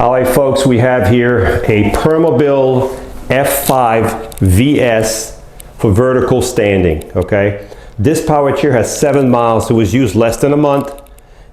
All right, folks, we have here a Permobil F5VS for vertical standing, okay? This power chair has 7 miles. It was used less than a month.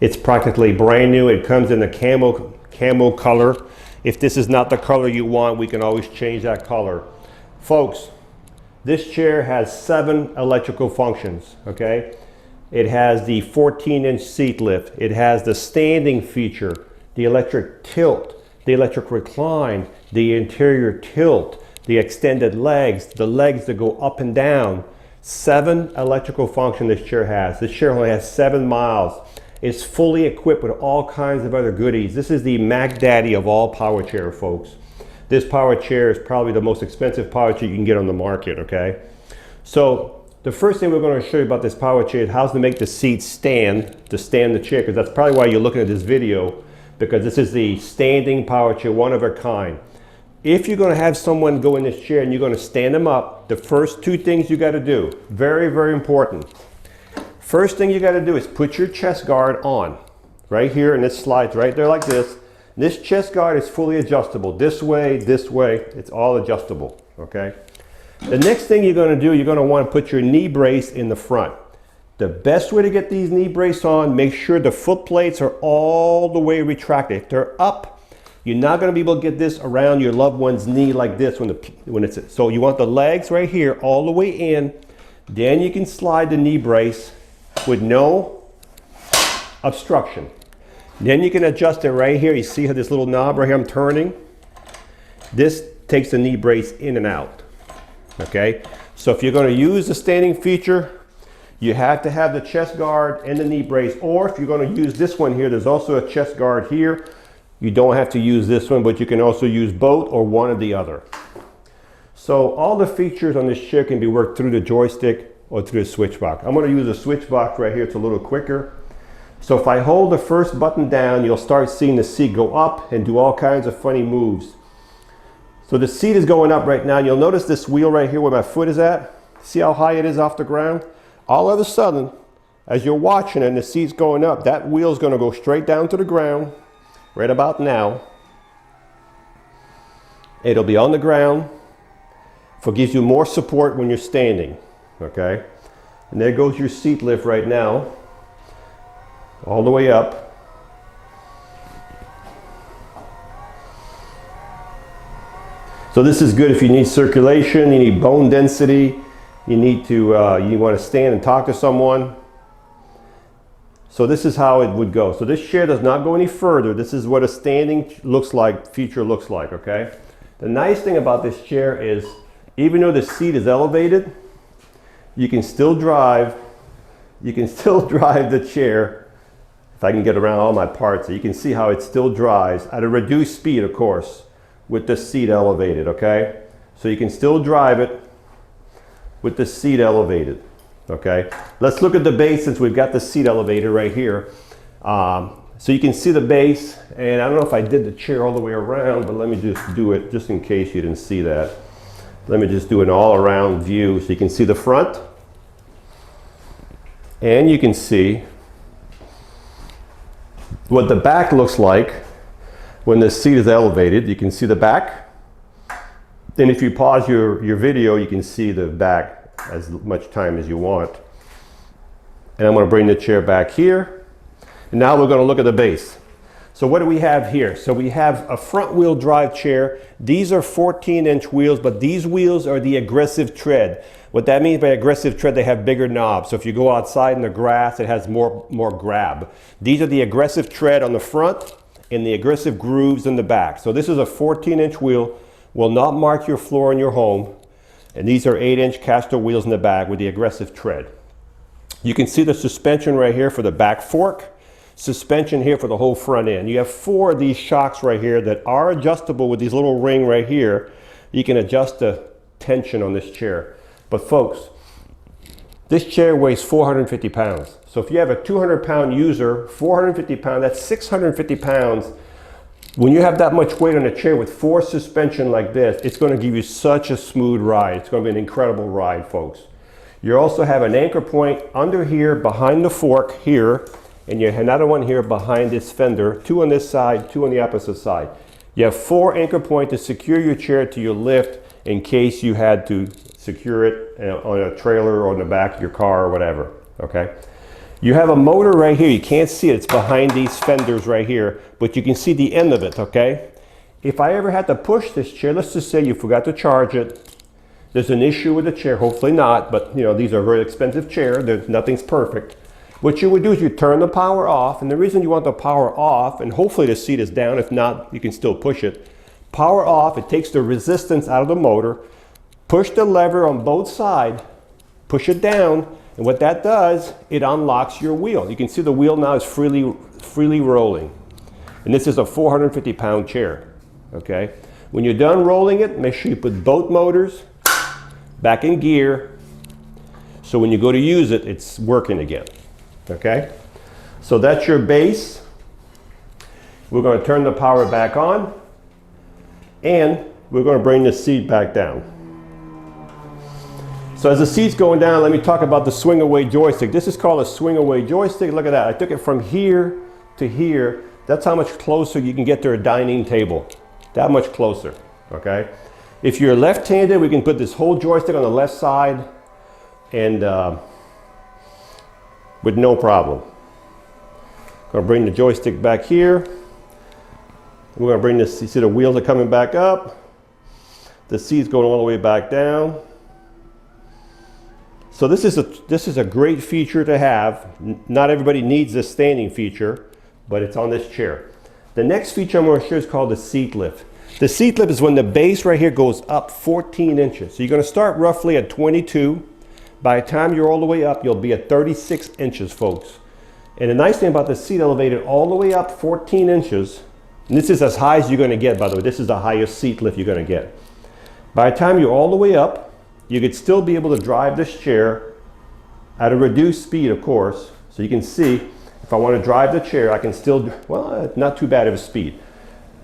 It's practically brand new. It comes in the camo color. If this is not the color you want, we can always change that color. Folks, this chair has 7 electrical functions, okay? It has the 14-inch seat lift. It has the standing feature, the electric tilt, the electric recline, the interior tilt, the extended legs, the legs that go up and down. 7 electrical functions this chair has. This chair only has 7 miles. It's fully equipped with all kinds of other goodies. This is the Mac Daddy of all power chair, folks. This power chair is probably the most expensive power chair you can get on the market, okay? So the first thing we're going to show you about this power chair is how to make the seat stand, to stand the chair, because that's probably why you're looking at this video, because this is the standing power chair, one of a kind. If you're going to have someone go in this chair and you're going to stand them up, the first 2 things you got to do, very, very important. First thing you got to do is put your chest guard on, right here, and it slides right there like this. This chest guard is fully adjustable, this way, it's all adjustable, okay? The next thing you're going to do, you're going to want to put your knee brace in the front. The best way to get these knee braces on, make sure the foot plates are all the way retracted. If they're up, you're not going to be able to get this around your loved one's knee like this when it's, so you want the legs right here all the way in. Then you can slide the knee brace with no obstruction. Then you can adjust it right here. You see how this little knob right here I'm turning? This takes the knee brace in and out, okay? So if you're going to use the standing feature, you have to have the chest guard and the knee brace, or if you're going to use this one here, there's also a chest guard here. You don't have to use this one, but you can also use both or one or the other. So all the features on this chair can be worked through the joystick or through the switch box. I'm going to use the switch box right here. It's a little quicker. So if I hold the first button down, you'll start seeing the seat go up and do all kinds of funny moves. So the seat is going up right now. You'll notice this wheel right here where my foot is at. See how high it is off the ground? All of a sudden, as you're watching and the seat's going up, that wheel's going to go straight down to the ground right about now. It'll be on the ground. It gives you more support when you're standing, okay? And there goes your seat lift right now, all the way up. So this is good if you need circulation, you need bone density, you need to, you want to stand and talk to someone. So this is how it would go. So this chair does not go any further. This is what a standing feature looks like, okay? The nice thing about this chair is, even though the seat is elevated, you can still drive the chair. If I can get around all my parts, so you can see how it still drives at a reduced speed, of course, with the seat elevated, okay? So you can still drive it with the seat elevated, okay? Let's look at the base since we've got the seat elevator right here. So you can see the base, and I don't know if I did the chair all the way around, but let me just do it just in case you didn't see that. Let me just do an all-around view so you can see the front, and you can see what the back looks like when the seat is elevated. You can see the back. And if you pause your video, you can see the back as much time as you want. And I'm going to bring the chair back here. And now we're going to look at the base. So what do we have here? So we have a front wheel drive chair. These are 14-inch wheels, but these wheels are the aggressive tread. What that means by aggressive tread, they have bigger knobs. So if you go outside in the grass, it has more grab. These are the aggressive tread on the front and the aggressive grooves in the back. So this is a 14-inch wheel. Will not mark your floor in your home. And these are 8-inch caster wheels in the back with the aggressive tread. You can see the suspension right here for the back fork. Suspension here for the whole front end. You have 4 of these shocks right here that are adjustable with these little ring right here. You can adjust the tension on this chair. But folks, this chair weighs 450 pounds. So if you have a 200-pound user, 450 pounds, that's 650 pounds. When you have that much weight on a chair with 4 suspension like this, it's going to give you such a smooth ride. It's going to be an incredible ride, folks. You also have an anchor point under here behind the fork here, and you have another one here behind this fender, 2 on this side, 2 on the opposite side. You have 4 anchor points to secure your chair to your lift in case you had to secure it on a trailer or on the back of your car or whatever, okay? You have a motor right here. You can't see it. It's behind these fenders right here, but you can see the end of it, okay? If I ever had to push this chair, let's just say you forgot to charge it. There's an issue with the chair, hopefully not, but you know, these are very expensive chairs. Nothing's perfect. What you would do is you turn the power off, and the reason you want the power off, and hopefully the seat is down, if not, you can still push it. Power off, it takes the resistance out of the motor. Push the lever on both sides, push it down, and what that does, it unlocks your wheel. You can see the wheel now is freely rolling. And this is a 450-pound chair, okay? When you're done rolling it, make sure you put both motors back in gear, so when you go to use it, it's working again. Okay, so that's your base. We're going to turn the power back on, and we're going to bring the seat back down. So as the seat's going down, let me talk about the swing away joystick. This is called a swing away joystick. Look at that. I took it from here to here. That's how much closer you can get to a dining table. That much closer, okay? If you're left-handed, we can put this whole joystick on the left side and with no problem. Gonna bring the joystick back here. We're gonna bring this, you see the wheels are coming back up. The seat's going all the way back down. So this is a great feature to have. Not everybody needs this standing feature, but it's on this chair. The next feature I'm gonna show is called the seat lift. The seat lift is when the base right here goes up 14 inches. So you're gonna start roughly at 22. By the time you're all the way up, you'll be at 36 inches, folks. And the nice thing about the seat elevated all the way up 14 inches, and this is as high as you're gonna get, by the way. This is the highest seat lift you're gonna get. By the time you're all the way up, you could still be able to drive this chair at a reduced speed, of course. So you can see, if I want to drive the chair, I can still, well, not too bad of a speed.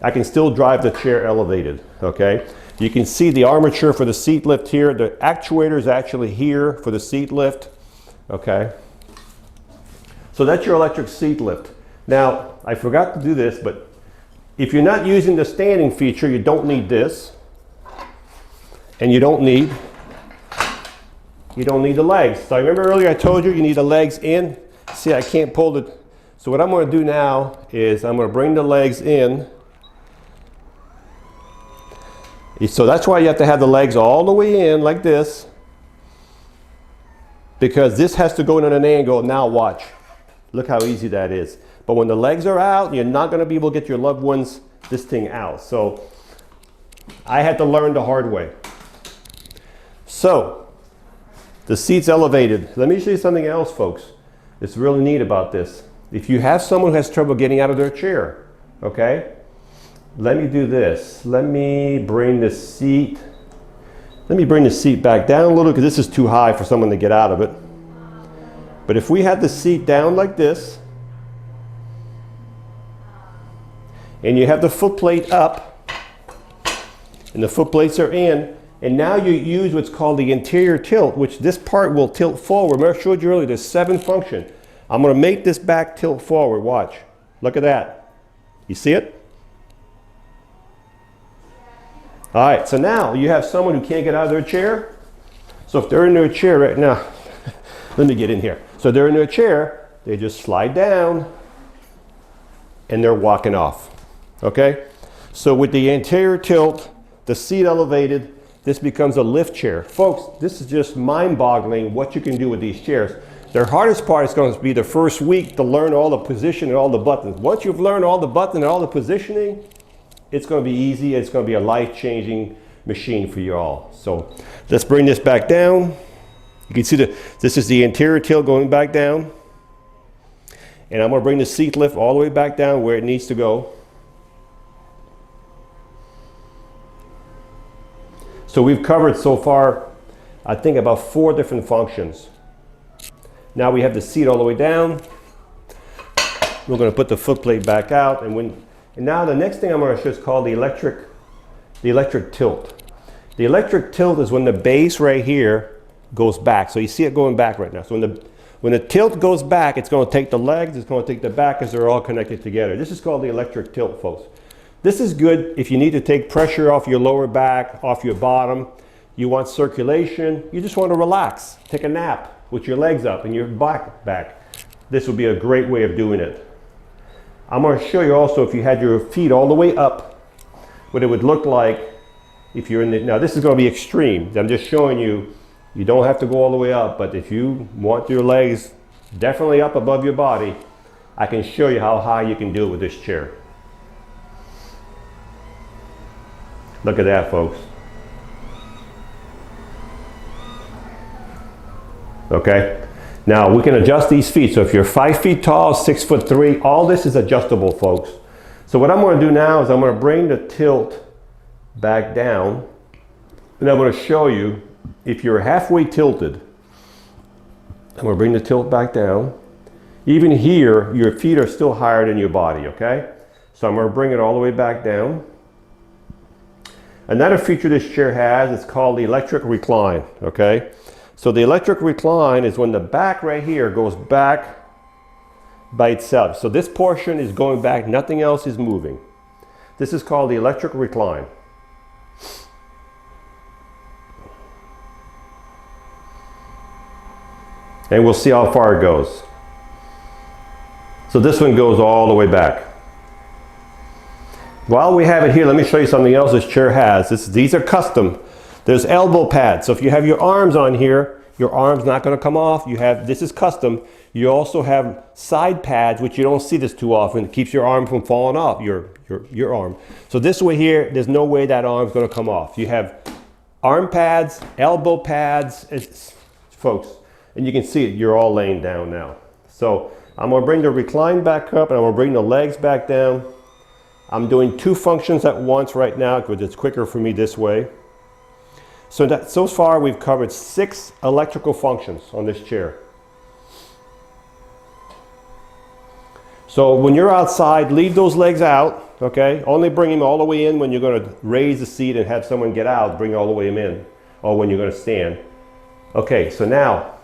I can still drive the chair elevated, okay? You can see the armature for the seat lift here. The actuator is actually here for the seat lift, okay? So that's your electric seat lift. Now, I forgot to do this, but if you're not using the standing feature, you don't need this. And you don't need the legs. So I remember earlier I told you need the legs in. See, I can't pull the, so what I'm gonna do now is I'm gonna bring the legs in. So that's why you have to have the legs all the way in like this, because this has to go in at an angle. Now watch, look how easy that is. But when the legs are out, you're not gonna be able to get your loved ones this thing out. So I had to learn the hard way. So the seat's elevated. Let me show you something else, folks. It's really neat about this. If you have someone who has trouble getting out of their chair, okay? Let me do this. Let me bring the seat back down a little, because this is too high for someone to get out of it. But if we had the seat down like this, and you have the foot plate up, and the foot plates are in, and now you use what's called the anterior tilt, which this part will tilt forward. Remember I showed you earlier, there's 7 functions. I'm gonna make this back tilt forward, watch. Look at that. You see it? All right, so now you have someone who can't get out of their chair. So if they're in their chair right now, let me get in here. So they're in their chair, they just slide down and they're walking off, okay? So with the anterior tilt, the seat elevated, this becomes a lift chair. Folks, this is just mind-boggling what you can do with these chairs. The hardest part is going to be the first week to learn all the position and all the buttons. Once you've learned all the buttons and all the positioning, it's going to be easy. It's going to be a life-changing machine for you all. So let's bring this back down. You can see this is the anterior tilt going back down. And I'm going to bring the seat lift all the way back down where it needs to go. So we've covered so far, I think, about 4 different functions. Now we have the seat all the way down. We're going to put the foot plate back out, and now the next thing I'm going to show is called the electric tilt. The electric tilt is when the base right here goes back. So you see it going back right now. So when the tilt goes back, it's going to take the legs, it's going to take the back, because they're all connected together. This is called the electric tilt, folks. This is good if you need to take pressure off your lower back, off your bottom. You want circulation. You just want to relax. Take a nap with your legs up and your back. This would be a great way of doing it. I'm going to show you also if you had your feet all the way up, what it would look like if you're in the, now this is going to be extreme. I'm just showing you, you don't have to go all the way up, but if you want your legs definitely up above your body, I can show you how high you can do it with this chair. Look at that, folks. Okay, now we can adjust these feet. So if you're 5 feet tall, 6'3", all this is adjustable, folks. So what I'm going to do now is I'm going to bring the tilt back down, and I'm going to show you if you're halfway tilted. I'm going to bring the tilt back down. Even here, your feet are still higher than your body, okay? So I'm going to bring it all the way back down. Another feature this chair has is called the electric recline, okay? So the electric recline is when the back right here goes back by itself. So this portion is going back, nothing else is moving. This is called the electric recline. And we'll see how far it goes. So this one goes all the way back. While we have it here, let me show you something else this chair has. These are custom. There's elbow pads. So if you have your arms on here, your arm's not going to come off. This is custom. You also have side pads, which you don't see this too often. It keeps your arm from falling off, your arm. So this way here, there's no way that arm's going to come off. You have arm pads, elbow pads, folks, and you can see it. You're all laying down now. So I'm going to bring the recline back up, and I'm going to bring the legs back down. I'm doing 2 functions at once right now because it's quicker for me this way. So far we've covered 6 electrical functions on this chair. So when you're outside, leave those legs out, okay? Only bring them all the way in when you're going to raise the seat and have someone get out, bring all the way in, or when you're going to stand. Okay, so now,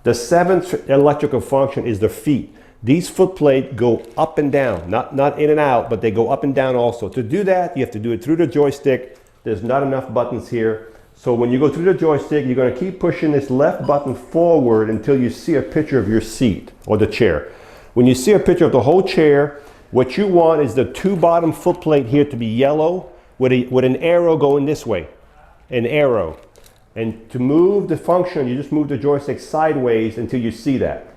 the 7th electrical function is the feet. These foot plates go up and down, not in and out, but they go up and down also. To do that, you have to do it through the joystick. There's not enough buttons here. So when you go through the joystick, you're going to keep pushing this left button forward until you see a picture of your seat or the chair. When you see a picture of the whole chair, what you want is the 2 bottom foot plate here to be yellow with an arrow going this way, an arrow. And to move the function, you just move the joystick sideways until you see that.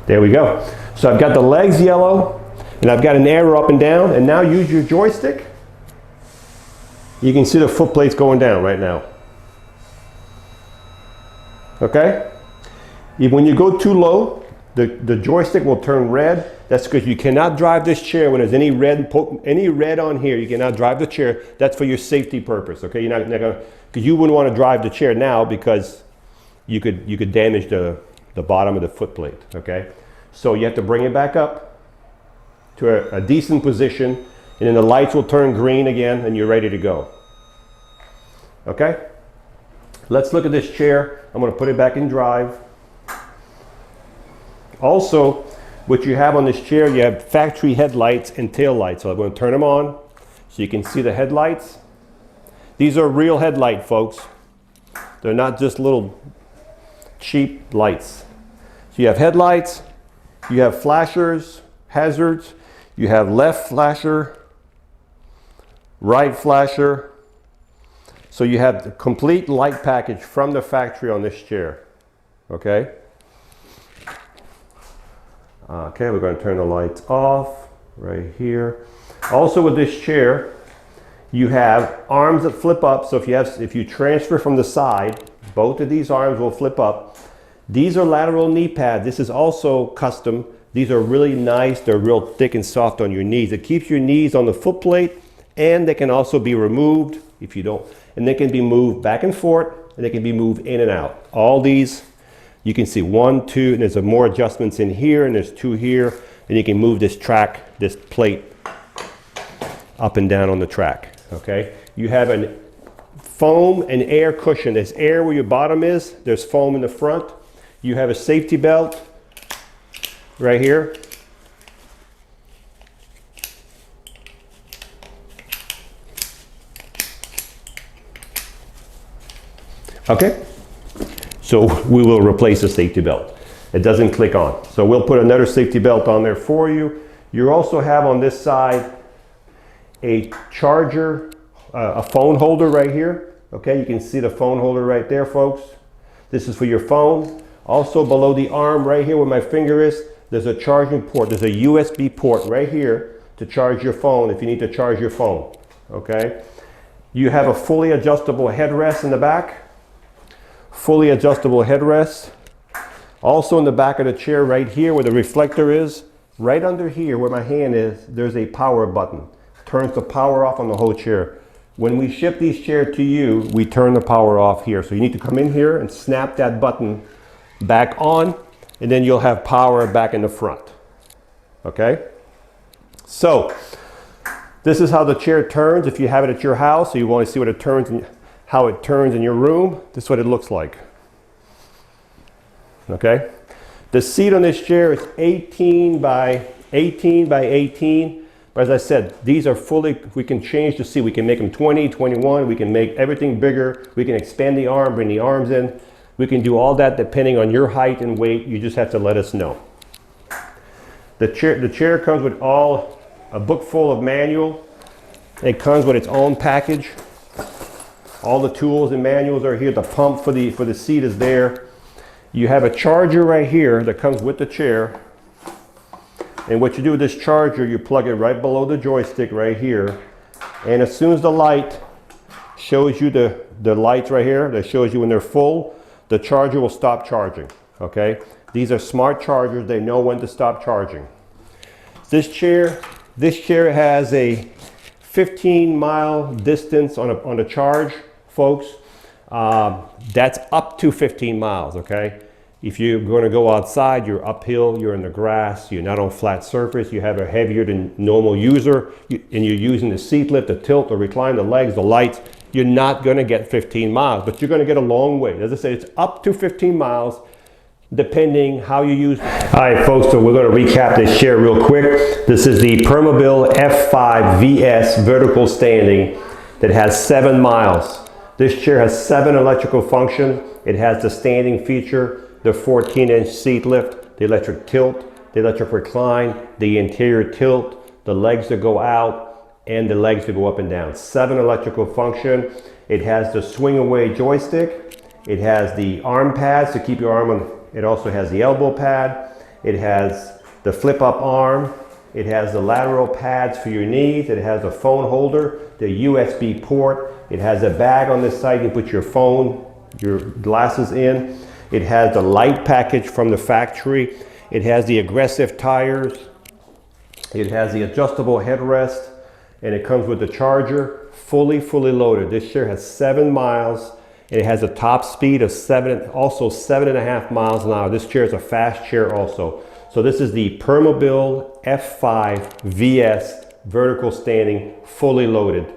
There we go. So I've got the legs yellow, and I've got an arrow up and down, and now use your joystick. You can see the foot plates going down right now. Okay? When you go too low, the joystick will turn red. That's because you cannot drive this chair when there's any red on here. You cannot drive the chair. That's for your safety purpose. Okay? You're not gonna, because you wouldn't want to drive the chair now because you could damage the bottom of the foot plate. Okay? So you have to bring it back up to a decent position, and then the lights will turn green again and you're ready to go. Okay? Let's look at this chair. I'm going to put it back in drive. Also, what you have on this chair, you have factory headlights and tail lights. So I'm going to turn them on so you can see the headlights. These are real headlight, folks. They're not just little cheap lights. So you have headlights, you have flashers, hazards, you have left flasher, right flasher. So you have the complete light package from the factory on this chair. Okay? Okay, we're going to turn the lights off right here. Also with this chair, you have arms that flip up. So if you transfer from the side, both of these arms will flip up. These are lateral knee pads. This is also custom. These are really nice. They're real thick and soft on your knees. It keeps your knees on the foot plate, and they can also be removed if you don't. And they can be moved back and forth, and they can be moved in and out. All these, you can see 1, 2, and there's more adjustments in here, and there's 2 here, and you can move this plate up and down on the track. Okay? You have a foam and air cushion. There's air where your bottom is. There's foam in the front. You have a safety belt right here. Okay, so we will replace the safety belt. It doesn't click on. So we'll put another safety belt on there for you. You also have on this side a charger, a phone holder right here. Okay, you can see the phone holder right there, folks. This is for your phone. Also below the arm right here where my finger is, there's a charging port. There's a USB port right here to charge your phone if you need to charge your phone. Okay, you have a fully adjustable headrest in the back. Fully adjustable headrest. Also in the back of the chair right here where the reflector is, right under here where my hand is, there's a power button. Turns the power off on the whole chair. When we ship these chairs to you, we turn the power off here. So you need to come in here and snap that button back on, and then you'll have power back in the front. Okay? So, this is how the chair turns if you have it at your house, so you want to see what it turns in, how it turns in your room. This is what it looks like. Okay? The seat on this chair is 18 by 18. But as I said, these are fully, we can change the seat. We can make them 20, 21. We can make everything bigger. We can expand the arm, bring the arms in. We can do all that depending on your height and weight. You just have to let us know. The chair comes with a book full of manual. It comes with its own package. All the tools and manuals are here. The pump for the seat is there. You have a charger right here that comes with the chair. And what you do with this charger, you plug it right below the joystick right here. And as soon as the light shows you the lights right here, that shows you when they're full, the charger will stop charging, okay? These are smart chargers. They know when to stop charging. This chair has a 15-mile distance on a charge, folks. That's up to 15 miles, okay? If you're going to go outside, you're uphill, you're in the grass, you're not on flat surface, you have a heavier than normal user, and you're using the seat lift, the tilt, the recline, the legs, the lights, you're not going to get 15 miles, but you're going to get a long way. As I say, it's up to 15 miles, depending how you use it. All right, folks, so we're going to recap this chair real quick. This is the Permobil F5VS vertical standing that has 7 miles. This chair has 7 electrical functions. It has the standing feature, the 14-inch seat lift, the electric tilt, the electric recline, the anterior tilt, the legs that go out, and the legs that go up and down. 7 electrical function. It has the swing away joystick. It has the arm pads to keep your arm on. It also has the elbow pad. It has the flip up arm. It has the lateral pads for your knees. It has a phone holder, the USB port. It has a bag on this side. You put your phone, your glasses in. It has the light package from the factory. It has the aggressive tires. It has the adjustable headrest, and it comes with the charger, fully loaded. This chair has 7 miles. It has a top speed of 7.5 miles an hour. This chair is a fast chair also. So this is the Permobil F5VS vertical standing, fully loaded.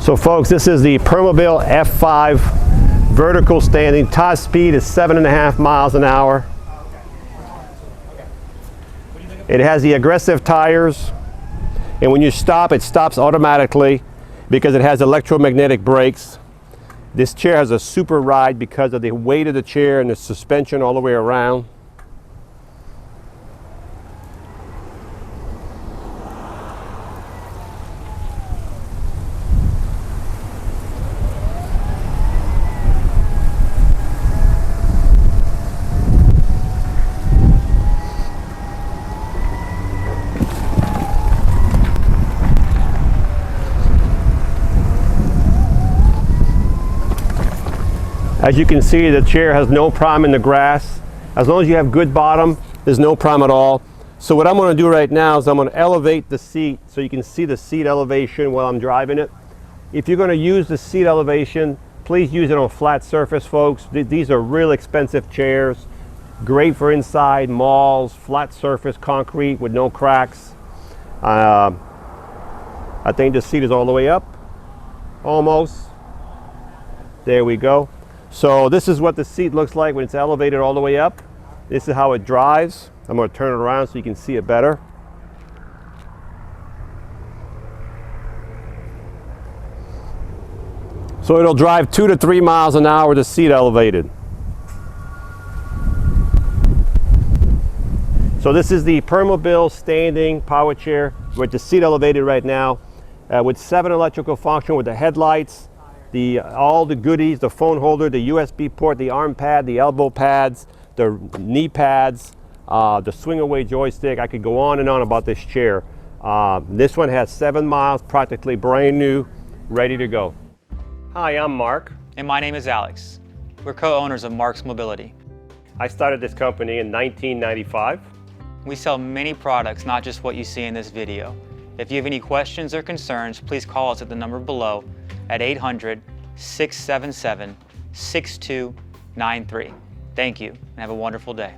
So folks, this is the Permobil F5 vertical standing. Top speed is 7.5 miles an hour. It has the aggressive tires, and when you stop, it stops automatically because it has electromagnetic brakes. This chair has a super ride because of the weight of the chair and the suspension all the way around. As you can see, the chair has no problem in the grass. As long as you have good bottom, there's no problem at all. So what I'm going to do right now is I'm going to elevate the seat so you can see the seat elevation while I'm driving it. If you're going to use the seat elevation, please use it on flat surface, folks. These are real expensive chairs. Great for inside malls, flat surface concrete with no cracks. I think the seat is all the way up. almost. There we go. So this is what the seat looks like when it's elevated all the way up. This is how it drives. I'm going to turn it around so you can see it better. So it'll drive 2 to 3 miles an hour with the seat elevated. So this is the Permobil Standing Power Chair with the seat elevated right now, with 7 electrical function with the headlights, all the goodies, the phone holder, the USB port, the arm pad, the elbow pads, the knee pads, the swing away joystick. I could go on and on about this chair. This one has 7 miles, practically brand new, ready to go. Hi, I'm Mark. And my name is Alex. We're co-owners of Marc's Mobility. I started this company in 1995. We sell many products, not just what you see in this video. If you have any questions or concerns, please call us at the number below at 800-677-6293. Thank you, and have a wonderful day.